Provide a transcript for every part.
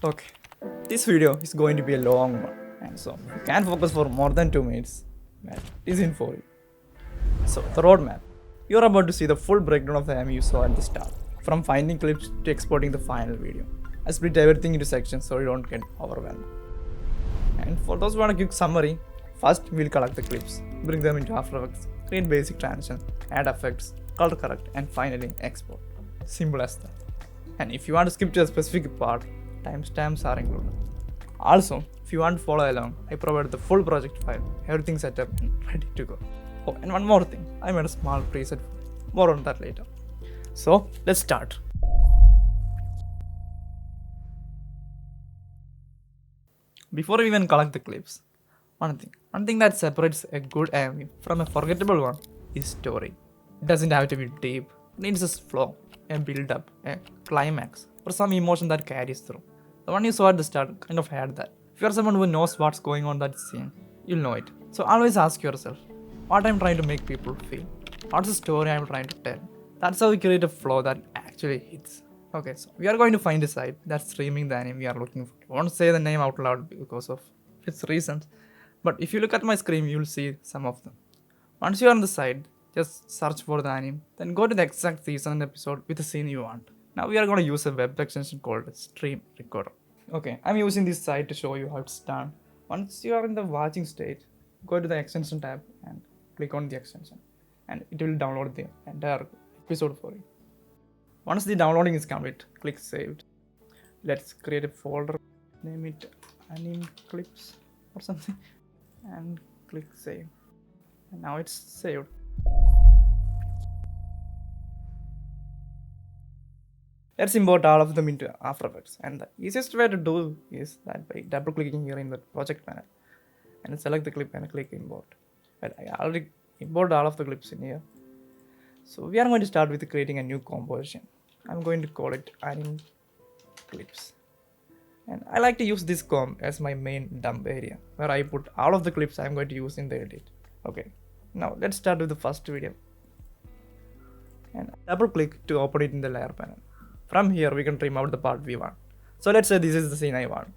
Okay, this video is going to be a long one, and so you can't focus for more than 2 minutes. That is in for you. So, the roadmap. You are about to see the full breakdown of the AMV you saw at the start, from finding clips to exporting the final video. I split everything into sections so you don't get overwhelmed. And for those who want a quick summary, first we'll collect the clips, bring them into After Effects, create basic transitions, add effects, color correct, and finally export. Simple as that. And if you want to skip to a specific part, timestamps are included. Also, if you want to follow along, I provided the full project file, everything set up and ready to go. Oh, and one more thing, I made a small preset for it. More on that later. So, let's start. Before we even collect the clips, one thing that separates a good AMV from a forgettable one is story. It doesn't have to be deep, it needs a flow, a build up, a climax, or some emotion that carries through. The one you saw at the start kind of had that. If you're someone who knows what's going on that scene, you'll know it. So always ask yourself, what I'm trying to make people feel? What's the story I'm trying to tell? That's how we create a flow that actually hits. Okay, so we are going to find a site that's streaming the anime we are looking for. I won't say the name out loud because of its reasons, but if you look at my screen, you'll see some of them. Once you are on the site, just search for the anime, then go to the exact season and episode with the scene you want. Now we are going to use a web extension called Stream Recorder. Okay, I'm using this site to show you how it's done. Once you are in the watching state, go to the extension tab and click on the extension, and it will download the entire episode for you. Once the downloading is complete, click Saved. Let's create a folder, name it Anime Clips or something, and click Save. And now it's saved. Let's import all of them into After Effects, and the easiest way to do is that by double clicking here in the project panel and select the clip and click Import. But I already imported all of the clips in here. So we are going to start with creating a new composition. I'm going to call it Anime Clips. And I like to use this comp as my main dump area, where I put all of the clips I'm going to use in the edit. Okay, now let's start with the first video. And double click to open it in the layer panel. From here we can trim out the part we want. So let's say this is the scene I want.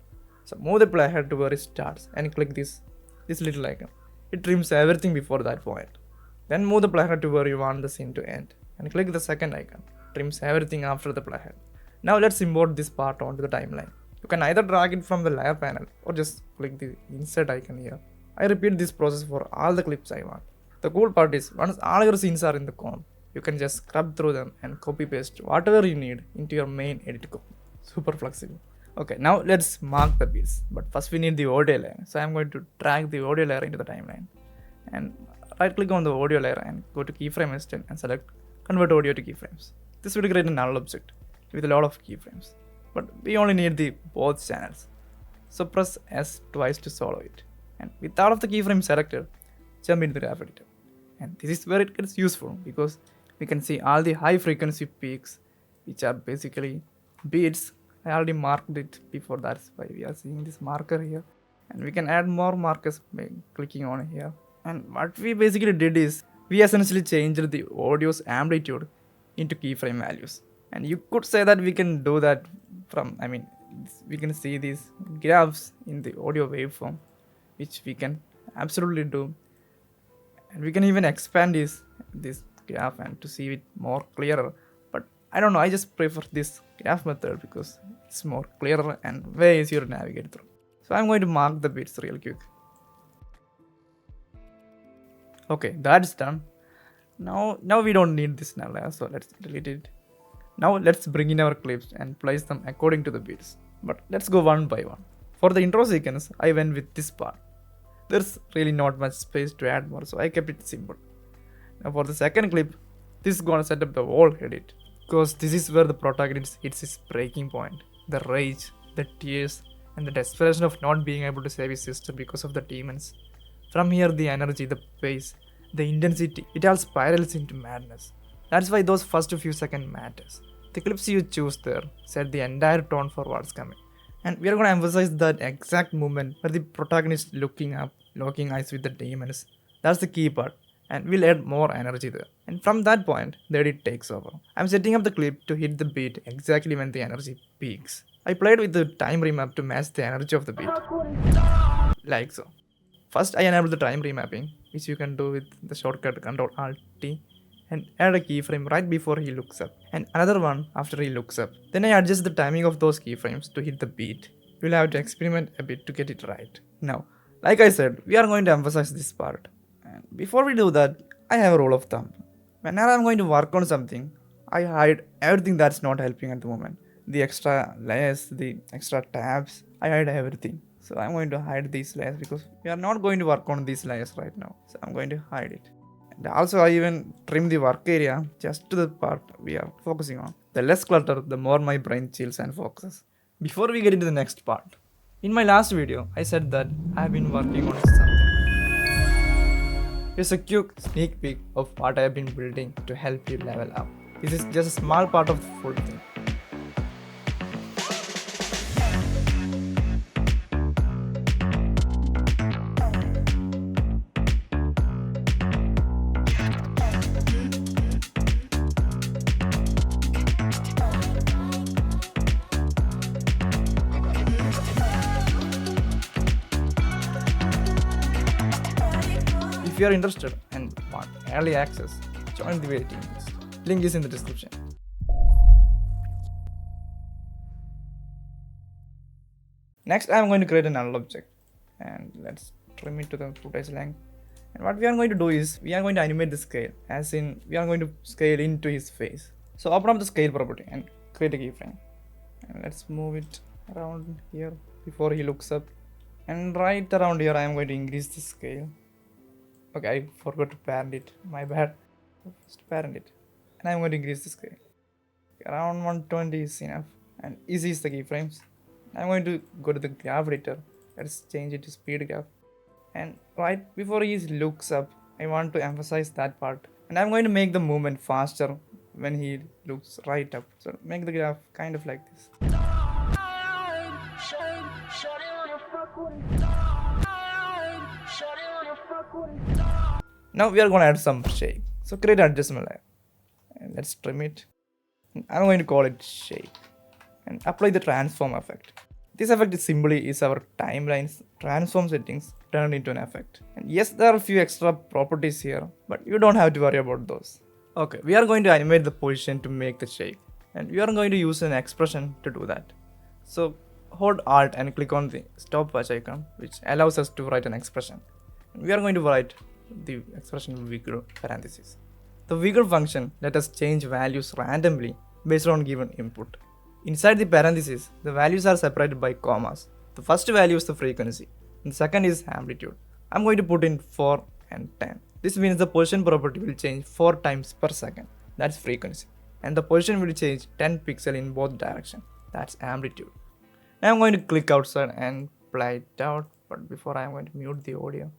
So move the playhead to where it starts and click this little icon. It trims everything before that point. Then move the playhead to where you want the scene to end and click the second icon. Trims everything after the playhead. Now let's import this part onto the timeline. You can either drag it from the layer panel or just click the insert icon here. I repeat this process for all the clips I want. The cool part is once all your scenes are in the comp, you can just scrub through them and copy paste whatever you need into your main edit comp. Super flexible. Okay, now let's mark the beats. But first we need the audio layer. So I'm going to drag the audio layer into the timeline. And right click on the audio layer and go to keyframe extent and select convert audio to keyframes. This will create a null object with a lot of keyframes. But we only need the both channels. So press S twice to solve it. And with all of the keyframes selected, jump into the graph editor. And this is where it gets useful because we can see all the high frequency peaks, which are basically beats. I already marked it before, that's why we are seeing this marker here. And we can add more markers by clicking on here. And what we basically did is, we essentially changed the audio's amplitude into keyframe values. And you could say that we can do that from, we can see these graphs in the audio waveform, which we can absolutely do. And we can even expand this graph and to see it more clearer. But I don't know, I just prefer this graph method because it's more clearer and way easier to navigate through. So I'm going to mark the bits real quick. Okay, that's done. Now we don't need this null layer, so let's delete it. Now let's bring in our clips and place them according to the beats. But let's go one by one. For the intro sequence, I went with this part. There's really not much space to add more, so I kept it simple. Now for the second clip, this is gonna set up the whole edit, because this is where the protagonist hits his breaking point. The rage, the tears, and the desperation of not being able to save his sister because of the demons. From here, the energy, the pace, the intensity, it all spirals into madness. That's why those first few seconds matters. The clips you choose there set the entire tone for what's coming. And we are going to emphasize that exact moment where the protagonist looking up, locking eyes with the demons. That's the key part. and we'll add more energy there. And from that point, the edit takes over. I'm setting up the clip to hit the beat exactly when the energy peaks. I played with the time remap to match the energy of the beat, like so. First, I enable the time remapping, which you can do with the shortcut Ctrl-Alt-T, and add a keyframe right before he looks up, and another one after he looks up. Then I adjust the timing of those keyframes to hit the beat. You'll have to experiment a bit to get it right. Now, like I said, we are going to emphasize this part. And before we do that, I have a rule of thumb. Whenever I'm going to work on something, I hide everything that's not helping at the moment. The extra layers, the extra tabs, I hide everything. So I'm going to hide these layers because we are not going to work on these layers right now. So I'm going to hide it. And also I even trim the work area just to the part we are focusing on. The less clutter, the more my brain chills and focuses. Before we get into the next part, in my last video, I said that I have been working on something. Here's a quick sneak peek of what I have been building to help you level up. This is just a small part of the full thing. If you are interested and want early access, join the waiting list. Link is in the description. Next, I am going to create a null object, and let's trim it to the footage length. And what we are going to do is we are going to animate the scale, as in we are going to scale into his face. So open up the scale property and create a keyframe, and let's move it around here before he looks up. And right around here, I am going to increase the scale. Okay, I forgot to parent it. My bad. First parent it. And I'm going to increase the scale. Around 120 is enough. And easy is the keyframes. I'm going to go to the graph editor. Let's change it to speed graph. And right before he looks up, I want to emphasize that part. And I'm going to make the movement faster when he looks right up. So make the graph kind of like this. Now we are going to add some shape. So create an adjustment layer. And let's trim it. And I'm going to call it shape. And apply the transform effect. This effect simply is our timeline's transform settings turned into an effect. And yes, there are a few extra properties here, but you don't have to worry about those. Okay, we are going to animate the position to make the shape. And we are going to use an expression to do that. So hold Alt and click on the stopwatch icon, which allows us to write an expression. We are going to write the expression wiggle parentheses. The wiggle function let us change values randomly based on given input. Inside the parentheses, the values are separated by commas. The first value is the frequency, and the second is amplitude. I'm going to put in 4 and 10. This means the position property will change 4 times per second. That's frequency. And the position will change 10 pixels in both directions. That's amplitude. Now I'm going to click outside and play it out, but before I'm going to mute the audio.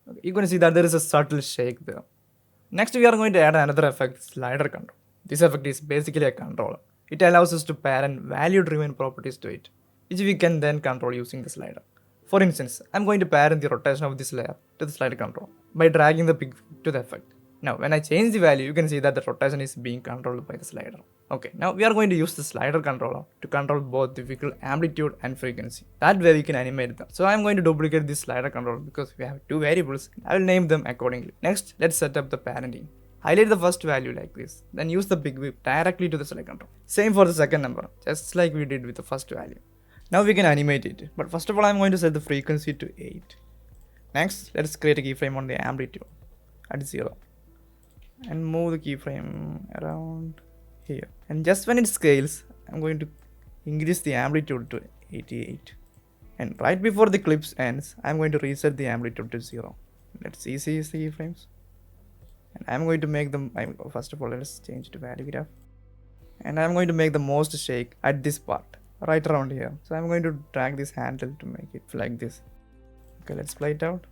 Okay, you're going to see that there is a subtle shake there. Next, we are going to add another effect, slider control. This effect is basically a controller. It allows us to parent value-driven properties to it, which we can then control using the slider. For instance, I'm going to parent the rotation of this layer to the slider control by dragging the pig to the effect. Now, when I change the value, you can see that the rotation is being controlled by the slider. Okay, now we are going to use the slider controller to control both the wiggle amplitude and frequency. That way we can animate them. So I'm going to duplicate this slider controller because we have two variables. I will name them accordingly. Next, let's set up the parenting. Highlight the first value like this, then use the big whip directly to the slider control. Same for the second number, just like we did with the first value. Now we can animate it, but first of all I'm going to set the frequency to 8. Next, let's create a keyframe on the amplitude at 0. And move the keyframe around here. And just when it scales, I'm going to increase the amplitude to 88. And right before the clip ends, I'm going to reset the amplitude to 0. Let's easy use the keyframes. And I'm going to make them, first of all, let's change to value graph. And I'm going to make the most shake at this part, right around here. So I'm going to drag this handle to make it like this. Okay, let's play it out.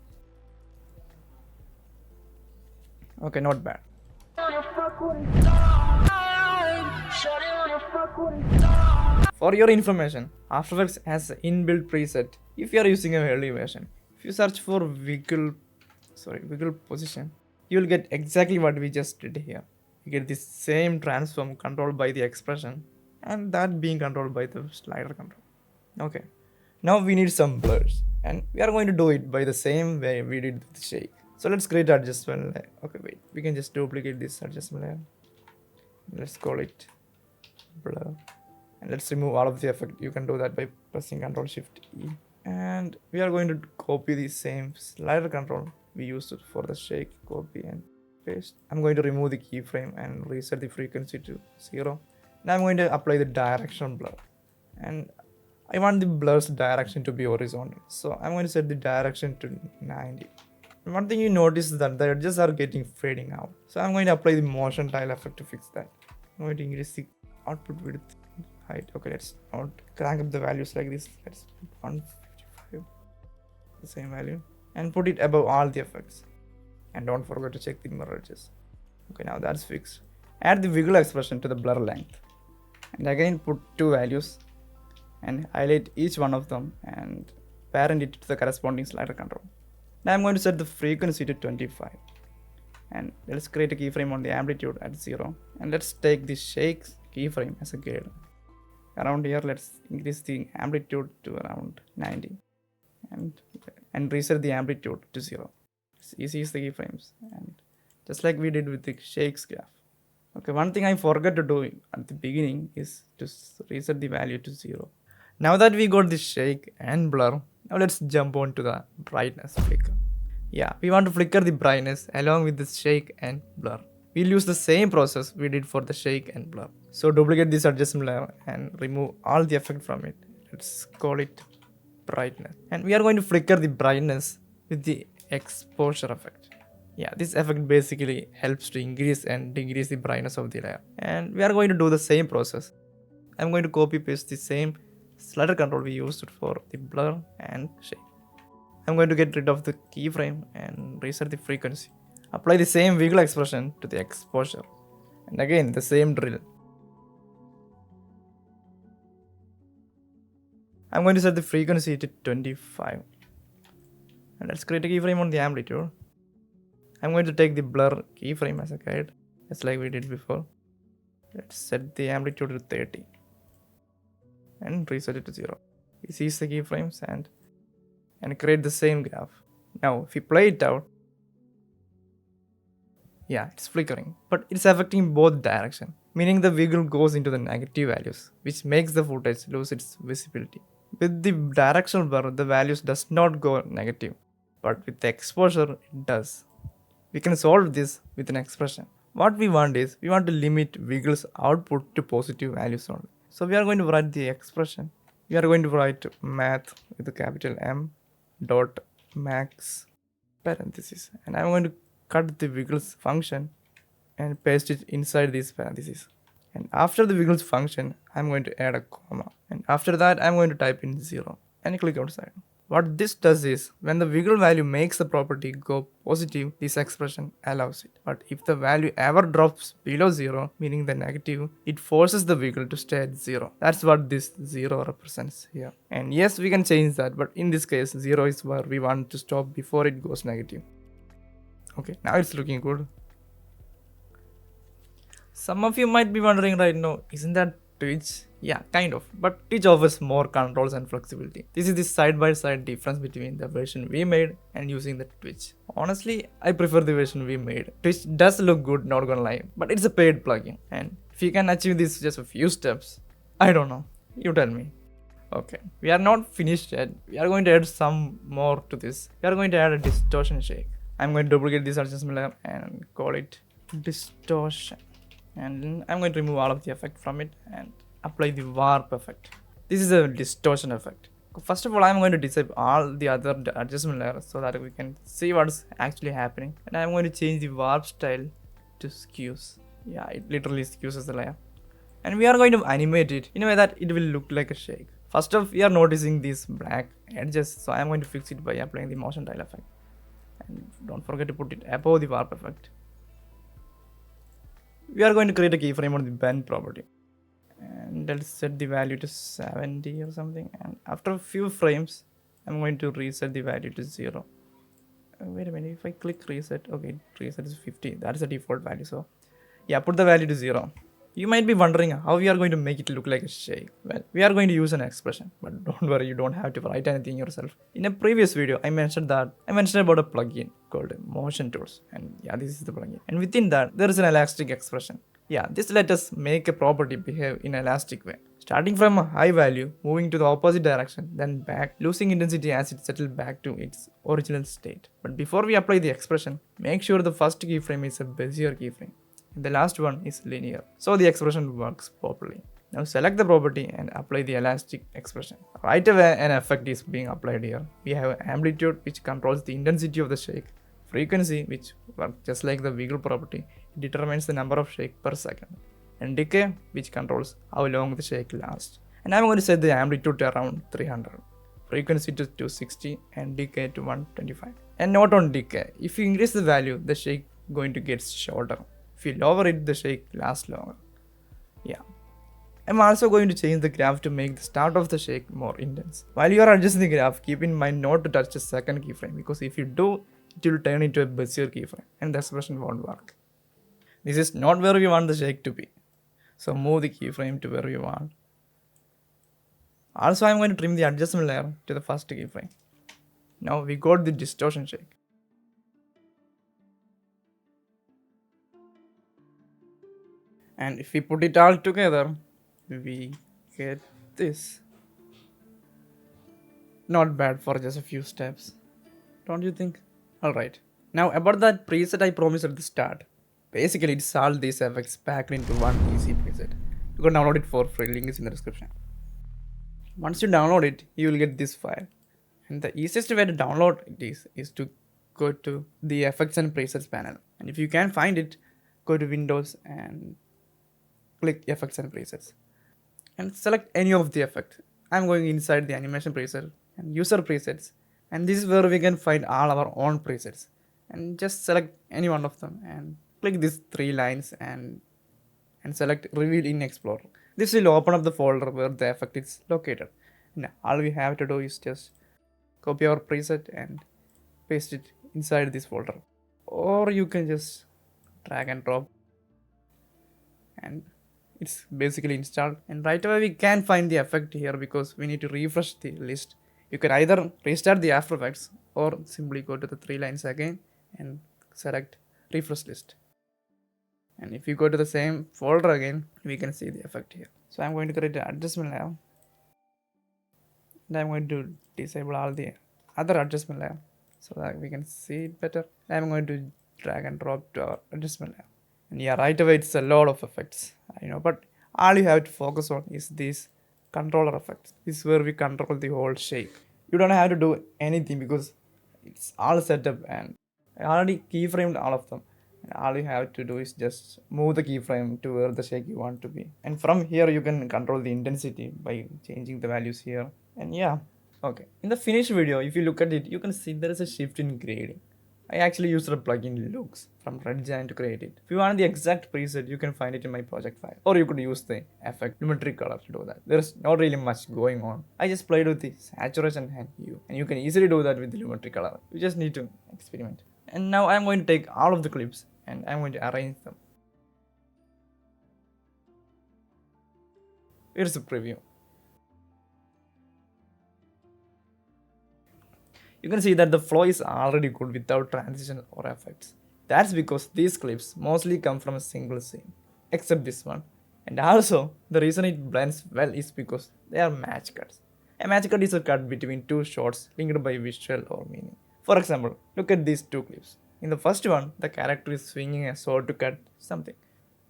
Okay, not bad. For your information, After Effects has an inbuilt preset if you are using a early version. If you search for wiggle position, you will get exactly what we just did here. You get the same transform controlled by the expression and that being controlled by the slider control. Okay, now we need some blurs and we are going to do it by the same way we did with the shake. So let's create adjustment layer. Okay, wait, we can just duplicate this adjustment layer. Let's call it blur and let's remove all of the effect. You can do that by pressing Ctrl Shift E. And we are going to copy the same slider control we used for the shake, copy and paste. I'm going to remove the keyframe and reset the frequency to 0. Now I'm going to apply the direction blur and I want the blur's direction to be horizontal, so I'm going to set the direction to 90. And one thing you notice is that the edges are getting fading out, so I'm going to apply the motion tile effect to fix that. I'm going to increase the output width, height. Okay, let's not crank up the values like this. Let's put 155, the same value, and put it above all the effects. And don't forget to check the mirror edges. Okay, now that's fixed. Add the wiggle expression to the blur length, and again put 2 values and highlight each one of them and parent it to the corresponding slider control. Now I'm going to set the frequency to 25 and let's create a keyframe on the amplitude at 0 and let's take the shake keyframe as a guide. Around here let's increase the amplitude to around 90 and reset the amplitude to 0. It's easy as the keyframes and just like we did with the shakes graph. Okay, one thing I forgot to do at the beginning is to reset the value to 0. Now that we got the shake and blur, now let's jump on to the brightness flicker. Yeah, we want to flicker the brightness along with the shake and blur. We'll use the same process we did for the shake and blur. So duplicate this adjustment layer and remove all the effect from it. Let's call it brightness. And we are going to flicker the brightness with the exposure effect. Yeah, this effect basically helps to increase and decrease the brightness of the layer. And we are going to do the same process. I'm going to copy paste the same slider control we used for the blur and shake. I'm going to get rid of the keyframe and reset the frequency. Apply the same wiggle expression to the exposure. And again the same drill. I'm going to set the frequency to 25. And let's create a keyframe on the amplitude. I'm going to take the blur keyframe as a guide, just like we did before. Let's set the amplitude to 30 and reset it to 0. We seize the keyframes and create the same graph. Now if we play it out, yeah, it's flickering, but it's affecting both directions, meaning the wiggle goes into the negative values, which makes the footage lose its visibility. With the directional blur, the values does not go negative, but with the exposure, it does. We can solve this with an expression. What we want is, we want to limit wiggle's output to positive values only. So we are going to write the expression. We are going to write math with a capital M dot max parenthesis. And I'm going to cut the wiggles function and paste it inside this parenthesis. And after the wiggles function, I'm going to add a comma. And after that, I'm going to type in 0 and click outside. What this does is, when the wiggle value makes the property go positive, this expression allows it. But if the value ever drops below 0, meaning the negative, it forces the wiggle to stay at 0. That's what this 0 represents here. And yes, we can change that, but in this case, 0 is where we want to stop before it goes negative. Okay, now it's looking good. Some of you might be wondering right now, isn't that Twitch? Yeah, kind of, but Twitch offers more controls and flexibility. This is the side-by-side difference between the version we made and using the Twitch. Honestly, I prefer the version we made. Twitch does look good, not gonna lie, but it's a paid plugin, and if you can achieve this just a few steps, I don't know, you tell me. Okay, we are not finished yet. We are going to add some more to this. We are going to add a distortion shake. I'm going to duplicate this adjustment layer and call it distortion. And I'm going to remove all of the effect from it and apply the warp effect. This is a distortion effect. First of all, I'm going to disable all the other adjustment layers so that we can see what's actually happening. And I'm going to change the warp style to skews. Yeah, it literally skews the layer. And we are going to animate it in a way that it will look like a shake. First off, we are noticing these black edges, so I'm going to fix it by applying the motion tile effect. And don't forget to put it above the warp effect. We are going to create a keyframe on the bend property. And let's set the value to 70 or something. And after a few frames, I'm going to reset the value to 0. wait a minute, if I click reset, okay, reset is 50, that's the default value. So yeah, put the value to 0. You might be wondering how we are going to make it look like a shake. Well, we are going to use an expression, but don't worry, you don't have to write anything yourself. In a previous video, I mentioned about a plugin called Motion Tools, and yeah, this is the plugin. And within that, there is an elastic expression. Yeah, this let us make a property behave in an elastic way. Starting from a high value, moving to the opposite direction, then back, losing intensity as it settles back to its original state. But before we apply the expression, make sure the first keyframe is a Bezier keyframe. The last one is linear, so the expression works properly. Now select the property and apply the elastic expression. Right away an effect is being applied here. We have amplitude, which controls the intensity of the shake, frequency, which works just like the wiggle property, it determines the number of shake per second, and decay, which controls how long the shake lasts. And I'm going to set the amplitude to around 300, frequency to 260, and decay to 125. And note on decay, if you increase the value, the shake going to get shorter. If you lower it, the shake lasts longer. Yeah. I'm also going to change the graph to make the start of the shake more intense. While you are adjusting the graph, keep in mind not to touch the second keyframe, because if you do, it will turn into a Bezier keyframe and the expression won't work. This is not where we want the shake to be. So move the keyframe to where you want. Also, I'm going to trim the adjustment layer to the first keyframe. Now we got the distortion shake. And if we put it all together, we get this. Not bad for just a few steps, don't you think? Alright, now about that preset I promised at the start. Basically, it's all these effects packed into one easy preset. You can download it for free, link is in the description. Once you download it, you will get this file. And the easiest way to download it is to go to the effects and presets panel. And if you can't find it, go to Windows and click effects and presets and select any of the effects. I'm going inside the animation preset and user presets, and this is where we can find all our own presets, and just select any one of them and click these 3 lines and select reveal in Explorer. This will open up the folder where the effect is located. Now all we have to do is just copy our preset and paste it inside this folder, or you can just drag and drop, and it's basically installed. And right away we can find the effect here because we need to refresh the list. You can either restart the After Effects or simply go to the 3 lines again and select refresh list. And if you go to the same folder again, we can see the effect here. So I'm going to create an adjustment layer, and I'm going to disable all the other adjustment layer so that we can see it better. I'm going to drag and drop to our adjustment layer. And yeah, right away it's a lot of effects, I know, but all you have to focus on is these controller effects. This is where we control the whole shake. You don't have to do anything because it's all set up, and I already keyframed all of them. And all you have to do is just move the keyframe to where the shake you want to be. And from here you can control the intensity by changing the values here. And yeah, okay. In the finished video, if you look at it, you can see there is a shift in grading. I actually used a plugin Looks from Red Giant to create it. If you want the exact preset, you can find it in my project file. Or you could use the effect Lumetri color to do that. There's not really much going on. I just played with the saturation and hue. And you can easily do that with the Lumetri color. You just need to experiment. And now I'm going to take all of the clips and I'm going to arrange them. Here's a preview. You can see that the flow is already good without transition or effects. That's because these clips mostly come from a single scene, except this one. And also, the reason it blends well is because they are match cuts. A match cut is a cut between 2 shots linked by visual or meaning. For example, look at these 2 clips. In the first one, the character is swinging a sword to cut something.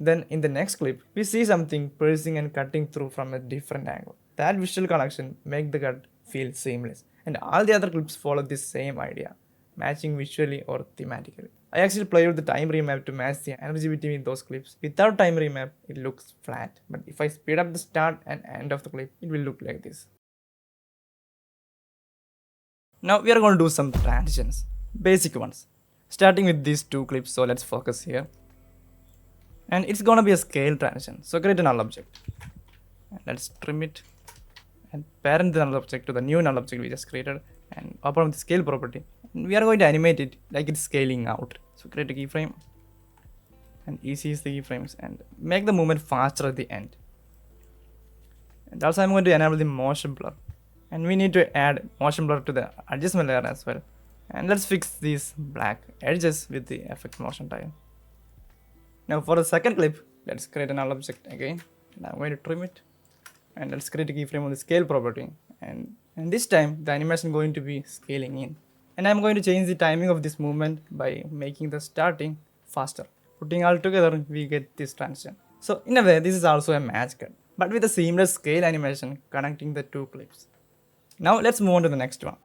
Then in the next clip, we see something piercing and cutting through from a different angle. That visual connection makes the cut feel seamless. And all the other clips follow this same idea, matching visually or thematically. I actually played with the time remap to match the energy between those clips. Without time remap, it looks flat. But if I speed up the start and end of the clip, it will look like this. Now we are going to do some transitions, basic ones. Starting with these 2 clips, so let's focus here. And it's gonna be a scale transition, so create a null object. And let's trim it and parent the null object to the new null object we just created and open up the scale property. And we are going to animate it like it's scaling out. So create a keyframe and ECs the keyframes and make the movement faster at the end. And also I'm going to enable the motion blur. And we need to add motion blur to the adjustment layer as well. And let's fix these black edges with the effect motion tile. Now for the second clip, let's create a null object again. And I'm going to trim it. And let's create a keyframe on the scale property. And this time the animation is going to be scaling in. And I'm going to change the timing of this movement by making the starting faster. Putting all together, we get this transition. So in a way, this is also a match cut, but with a seamless scale animation connecting the two clips. Now let's move on to the next one.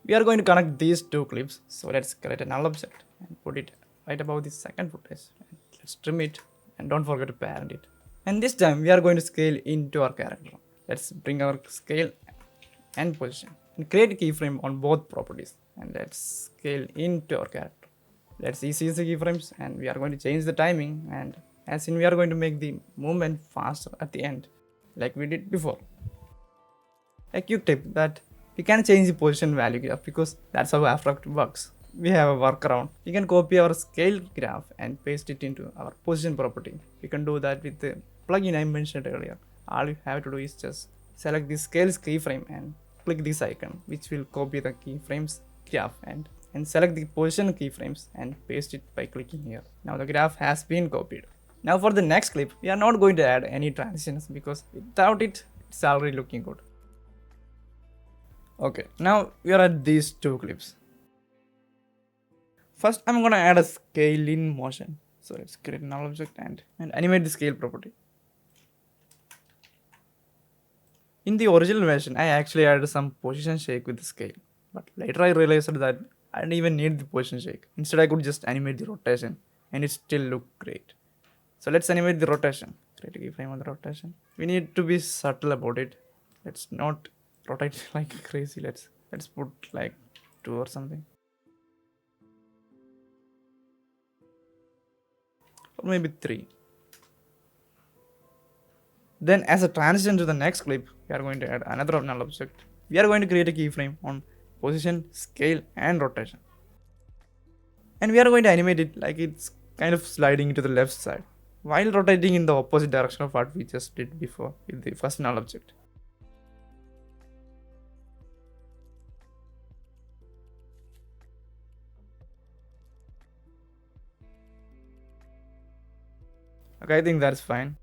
We are going to connect these two clips. So let's create a null object and put it right above the second footage. Let's trim it and don't forget to parent it. And this time we are going to scale into our character. Let's bring our scale and position and create a keyframe on both properties. And let's scale into our character. Let's see the keyframes and we are going to change the timing, and as in we are going to make the movement faster at the end like we did before. A quick tip that we can change the position value graph because that's how After Effects works. We have a workaround. We can copy our scale graph and paste it into our position property. We can do that with the plugin I mentioned earlier. All you have to do is just select the scales keyframe and click this icon, which will copy the keyframes graph, and select the position keyframes and paste it by clicking here. Now the graph has been copied. Now for the next clip, we are not going to add any transitions because without it, it's already looking good. Okay, now we are at these two clips. First, I'm going to add a scale in motion. So let's create a null object and animate the scale property. In the original version, I actually added some position shake with the scale. But later I realized that I didn't even need the position shake. Instead, I could just animate the rotation and it still looked great. So let's animate the rotation. Create a keyframe on the rotation. We need to be subtle about it. Let's not rotate like crazy. Let's put like 2 or something. Or maybe 3. Then as a transition to the next clip, we are going to add another null object. We are going to create a keyframe on position, scale and rotation. And we are going to animate it like it's kind of sliding to the left side while rotating in the opposite direction of what we just did before with the first null object. Okay, I think that's fine.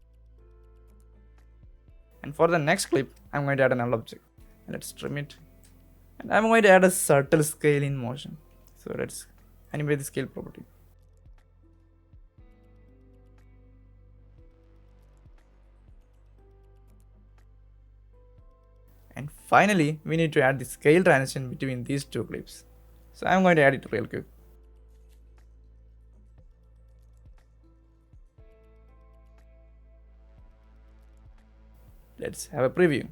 And for the next clip, I'm going to add a null object. Let's trim it. And I'm going to add a subtle scale in motion. So let's animate the scale property. And finally, we need to add the scale transition between these two clips. So I'm going to add it real quick. Let's have a preview.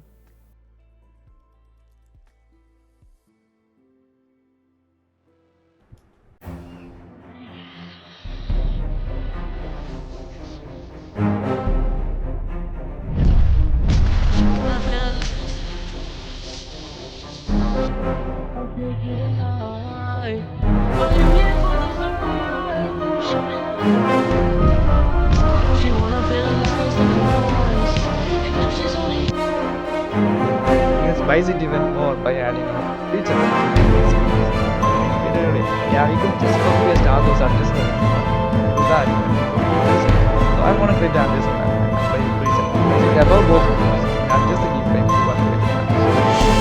Spice it even more by adding a feature. Yeah, we could just copy paste all those adjustments. Do that. So I want to create the adjustment by reason. Basically above both clips, adjust the keyframe to one clip.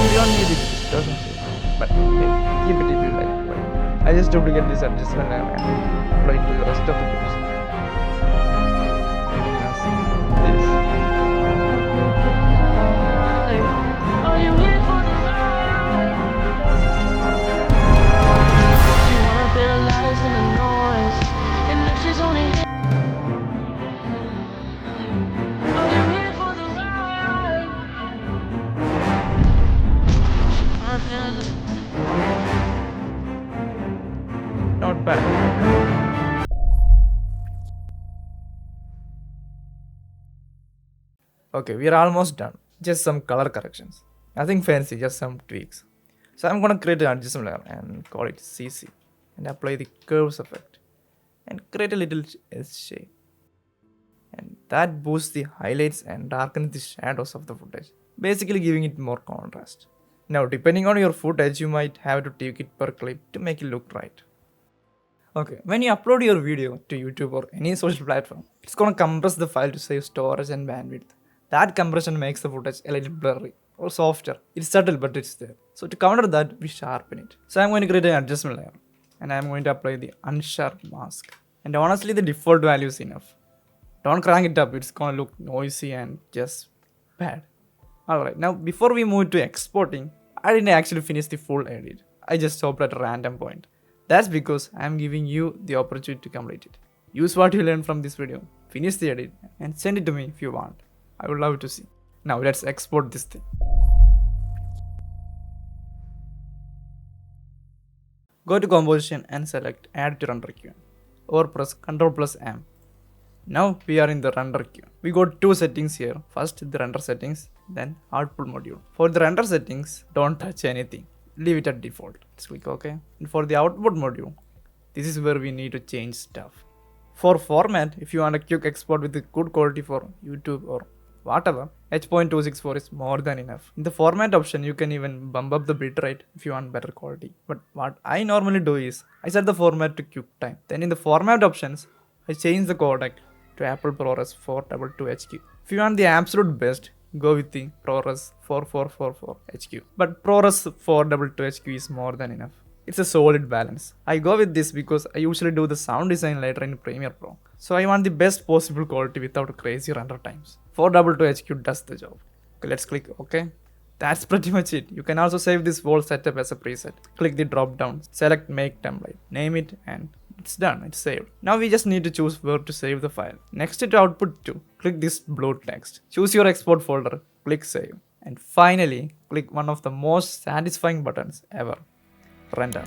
We don't need it distortion shape, but hey, keep it if you like. I just duplicate this adjustment and apply it to the rest of the clips. Not bad. Okay, we are almost done. Just some color corrections. Nothing fancy, just some tweaks. So I'm gonna create an adjustment layer and call it CC and apply the curves effect and create a little S shape. And that boosts the highlights and darkens the shadows of the footage, basically giving it more contrast. Now, depending on your footage, you might have to tweak it per clip to make it look right. Okay, when you upload your video to YouTube or any social platform, it's gonna compress the file to save storage and bandwidth. That compression makes the footage a little blurry or softer. It's subtle, but it's there. So to counter that, we sharpen it. So I'm going to create an adjustment layer and I'm going to apply the unsharp mask. And honestly, the default value is enough. Don't crank it up, it's gonna look noisy and just bad. Alright, now before we move to exporting, I didn't actually finish the full edit. I just stopped at a random point. That's because I'm giving you the opportunity to complete it. Use what you learned from this video, finish the edit and send it to me if you want. I would love to see. Now let's export this thing. Go to composition and select add to render queue or press Ctrl+M. Now we are in the render queue. We got two settings here. First the render settings, then output module. For the render settings, don't touch anything. Leave it at default. Let's click OK. And for the output module, this is where we need to change stuff. For format, if you want a quick export with a good quality for YouTube or whatever, H.264 is more than enough. In the format option, you can even bump up the bitrate if you want better quality. But what I normally do is, I set the format to QuickTime. Then in the format options, I change the codec to Apple ProRes 422HQ. If you want the absolute best, go with the ProRes 4444HQ. But ProRes 422HQ is more than enough. It's a solid balance. I go with this because I usually do the sound design later in Premiere Pro. So I want the best possible quality without crazy render times. 422HQ does the job. Okay, let's click OK. That's pretty much it. You can also save this whole setup as a preset. Click the drop down, select make template, name it, and it's done, it's saved. Now we just need to choose where to save the file. Next to output to, click this blue text. Choose your export folder, click save. And finally, click one of the most satisfying buttons ever, render.